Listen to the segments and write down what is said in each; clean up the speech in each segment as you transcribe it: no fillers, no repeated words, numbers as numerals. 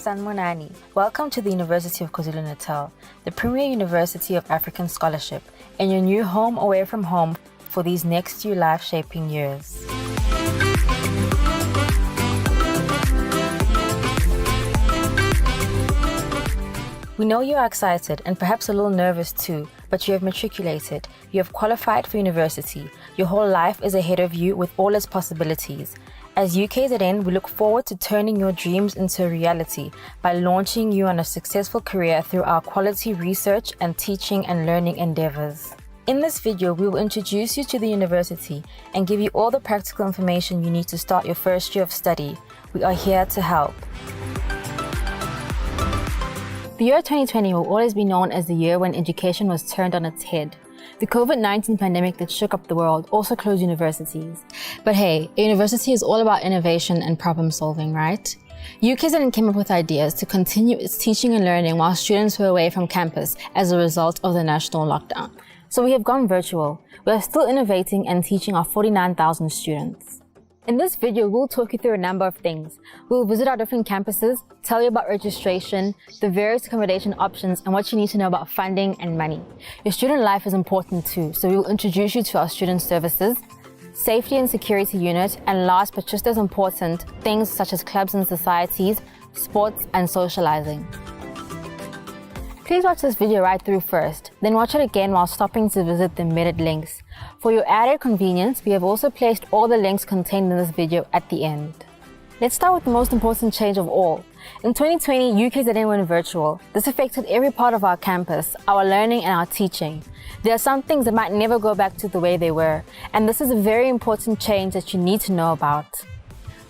Sanmonani. Welcome to the University of KwaZulu-Natal, the premier university of African scholarship, and your new home away from home for these next few life-shaping years. We know you are excited and perhaps a little nervous too, but you have matriculated, you have qualified for university, your whole life is ahead of you with all its possibilities. As UKZN, we look forward to turning your dreams into a reality by launching you on a successful career through our quality research and teaching and learning endeavors. In this video, we will introduce you to the university and give you all the practical information you need to start your first year of study. We are here to help. The year 2020 will always be known as the year when education was turned on its head. The COVID-19 pandemic that shook up the world also closed universities. But hey, a university is all about innovation and problem solving, right? UKZN came up with ideas to continue its teaching and learning while students were away from campus as a result of the national lockdown. So we have gone virtual. We are still innovating and teaching our 49,000 students. In this video, we'll talk you through a number of things. We'll visit our different campuses, tell you about registration, the various accommodation options, and what you need to know about funding and money. Your student life is important too, so we will introduce you to our student services, safety and security unit, and last but just as important, things such as clubs and societies, sports, and socializing. Please watch this video right through first, then watch it again while stopping to visit the embedded links. For your added convenience, we have also placed all the links contained in this video at the end. Let's start with the most important change of all. In 2020, UKZN went virtual. This affected every part of our campus, our learning and our teaching. There are some things that might never go back to the way they were, and this is a very important change that you need to know about.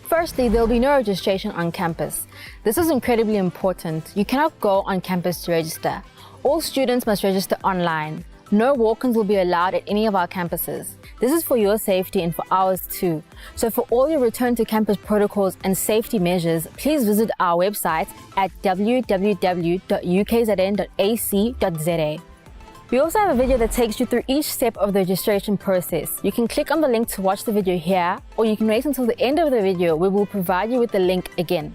Firstly, there will be no registration on campus. This is incredibly important. You cannot go on campus to register. All students must register online. No walk-ins will be allowed at any of our campuses. This is for your safety and for ours too. So for all your return to campus protocols and safety measures, please visit our website at www.ukzn.ac.za. We also have a video that takes you through each step of the registration process. You can click on the link to watch the video here, or you can wait until the end of the video where we'll provide you with the link again.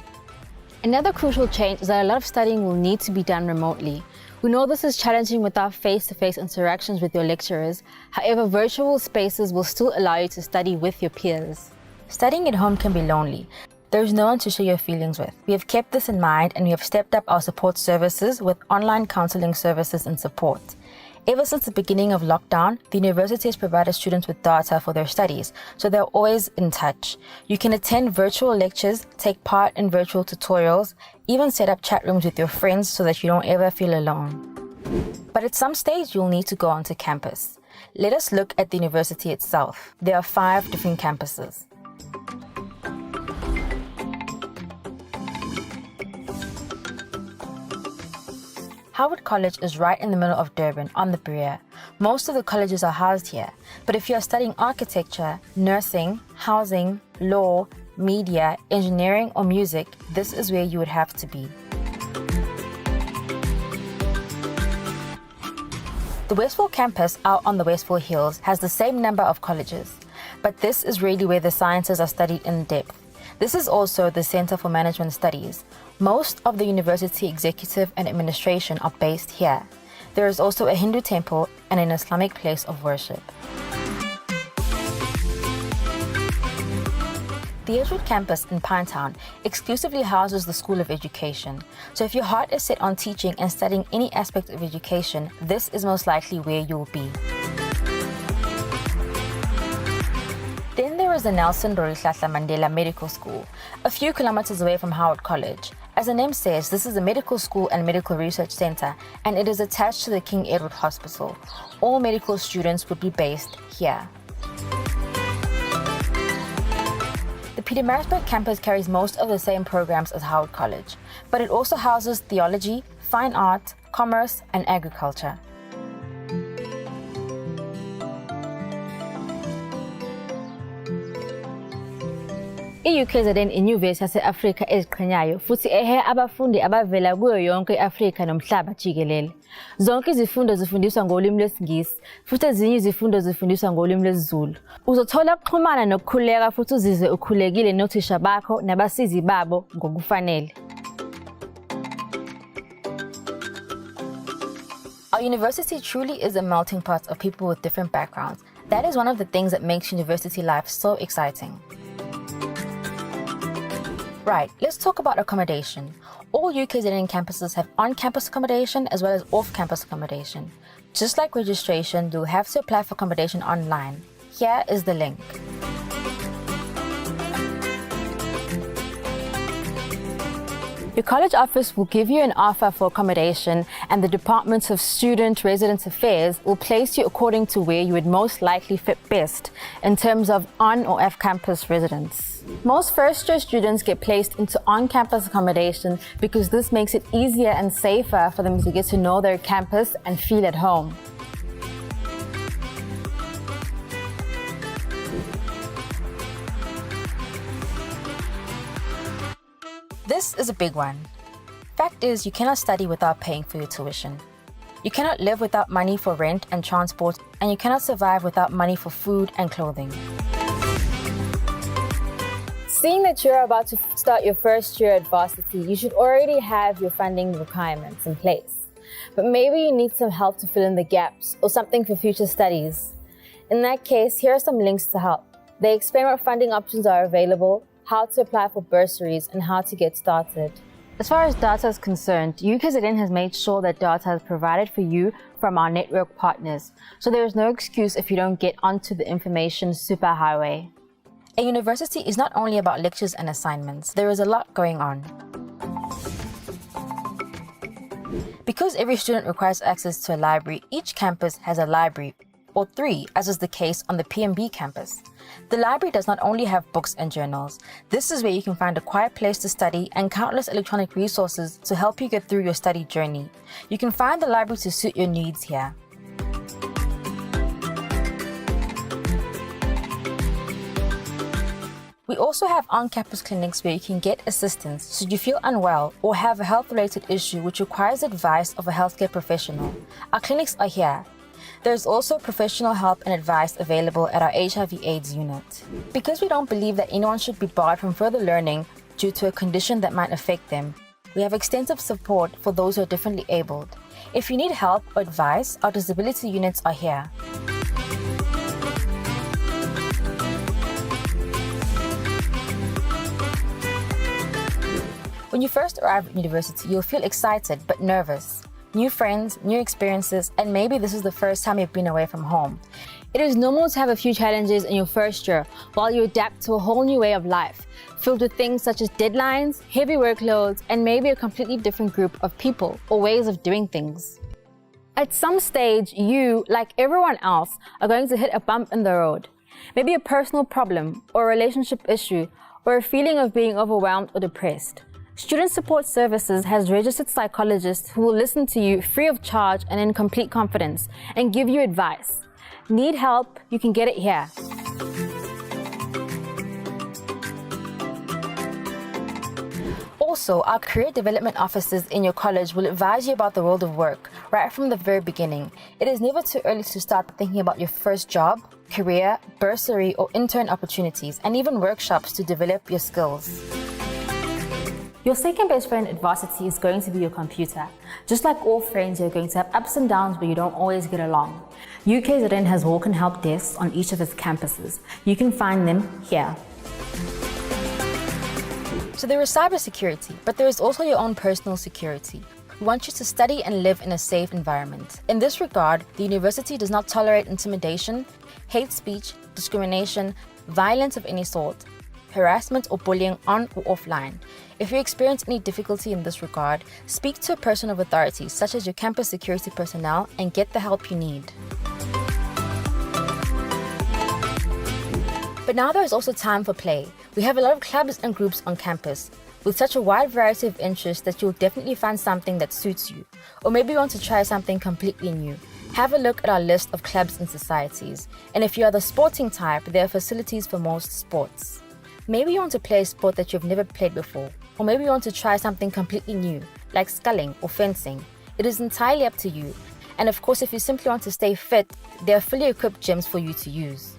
Another crucial change is that a lot of studying will need to be done remotely. We know this is challenging without face-to-face interactions with your lecturers. However, virtual spaces will still allow you to study with your peers. Studying at home can be lonely. There is no one to share your feelings with. We have kept this in mind and we have stepped up our support services with online counseling services and support. Ever since the beginning of lockdown, the university has provided students with data for their studies, so they're always in touch. You can attend virtual lectures, take part in virtual tutorials, even set up chat rooms with your friends so that you don't ever feel alone. But at some stage, you'll need to go onto campus. Let us look at the university itself. There are 5 different campuses. Howard College is right in the middle of Durban on the Breer. Most of the colleges are housed here, but if you are studying architecture, nursing, housing, law, media, engineering or music, this is where you would have to be. The Westville campus out on the Westville Hills has the same number of colleges, but this is really where the sciences are studied in depth. This is also the Center for Management Studies. Most of the university executive and administration are based here. There is also a Hindu temple and an Islamic place of worship. The Edgewood campus in Pinetown exclusively houses the School of Education. So if your heart is set on teaching and studying any aspect of education, this is most likely where you will be. Then there is the Nelson Rolihlahla Mandela Medical School, a few kilometers away from Howard College. As the name says, this is a medical school and medical research center, and it is attached to the King Edward Hospital. All medical students would be based here. The Pietermaritzburg campus carries most of the same programs as Howard College, but it also houses theology, fine art, commerce, and agriculture. I-UKZN inyuvesi yase-Afrika eziqhenyayo futhi ehe abafundi abavela kuyo yonke i-Afrika nomhlaba jikelele. Zonke izifundo zifundiswa ngolimi lwesiNgisi futhi ezinye izifundo zifundiswa ngolimi lwesiZulu. Uzothola ukuxhumana nokukhuleka futhi uzizwe ukhulekile nothisha bakho nabasizi babo ngokufanele. Our university truly is a melting pot of people with different backgrounds. That is one of the things that makes university life so exciting. Right, let's talk about accommodation. All UKZN campuses have on-campus accommodation as well as off-campus accommodation. Just like registration, you'll have to apply for accommodation online. Here is the link. Your college office will give you an offer for accommodation, and the Department of Student Resident Affairs will place you according to where you would most likely fit best in terms of on or off-campus residence. Most first-year students get placed into on-campus accommodation because this makes it easier and safer for them to get to know their campus and feel at home. This is a big one. Fact is, you cannot study without paying for your tuition. You cannot live without money for rent and transport, and you cannot survive without money for food and clothing. Seeing that you're about to start your first year at varsity, you should already have your funding requirements in place. But maybe you need some help to fill in the gaps or something for future studies. In that case, here are some links to help. They explain what funding options are available, how to apply for bursaries, and how to get started. As far as data is concerned, UKZN has made sure that data is provided for you from our network partners, so there is no excuse if you don't get onto the information superhighway. A university is not only about lectures and assignments, there is a lot going on. Because every student requires access to a library, each campus has a library, or 3, as is the case on the PMB campus. The library does not only have books and journals. This is where you can find a quiet place to study and countless electronic resources to help you get through your study journey. You can find the library to suit your needs here. We also have on-campus clinics where you can get assistance should you feel unwell or have a health-related issue which requires advice of a healthcare professional. Our clinics are here. There is also professional help and advice available at our HIV/AIDS unit. Because we don't believe that anyone should be barred from further learning due to a condition that might affect them, we have extensive support for those who are differently abled. If you need help or advice, our disability units are here. When you first arrive at university, you'll feel excited but nervous. New friends, new experiences, and maybe this is the first time you've been away from home. It is normal to have a few challenges in your first year while you adapt to a whole new way of life, filled with things such as deadlines, heavy workloads, and maybe a completely different group of people or ways of doing things. At some stage, you, like everyone else, are going to hit a bump in the road. Maybe a personal problem or a relationship issue or a feeling of being overwhelmed or depressed. Student Support Services has registered psychologists who will listen to you free of charge and in complete confidence and give you advice. Need help? You can get it here. Also, our career development officers in your college will advise you about the world of work right from the very beginning. It is never too early to start thinking about your first job, career, bursary or intern opportunities, and even workshops to develop your skills. Your second best friend at varsity is going to be your computer. Just like all friends, you're going to have ups and downs where you don't always get along. UKZN has walk and help desks on each of its campuses. You can find them here. So there is cybersecurity, but there is also your own personal security. We want you to study and live in a safe environment. In this regard, the university does not tolerate intimidation, hate speech, discrimination, violence of any sort, harassment or bullying on or offline. If you experience any difficulty in this regard, speak to a person of authority such as your campus security personnel and get the help you need. But now there is also time for play. We have a lot of clubs and groups on campus with such a wide variety of interests that you'll definitely find something that suits you. Or maybe you want to try something completely new. Have a look at our list of clubs and societies. And if you are the sporting type, there are facilities for most sports. Maybe you want to play a sport that you've never played before, or maybe you want to try something completely new, like sculling or fencing. It is entirely up to you. And of course, if you simply want to stay fit, there are fully equipped gyms for you to use.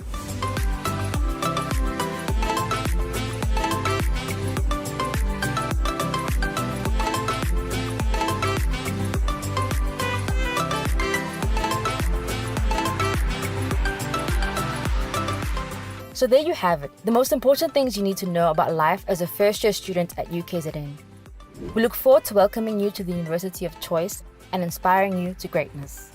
So there you have it, the most important things you need to know about life as a first-year student at UKZN. We look forward to welcoming you to the university of choice and inspiring you to greatness.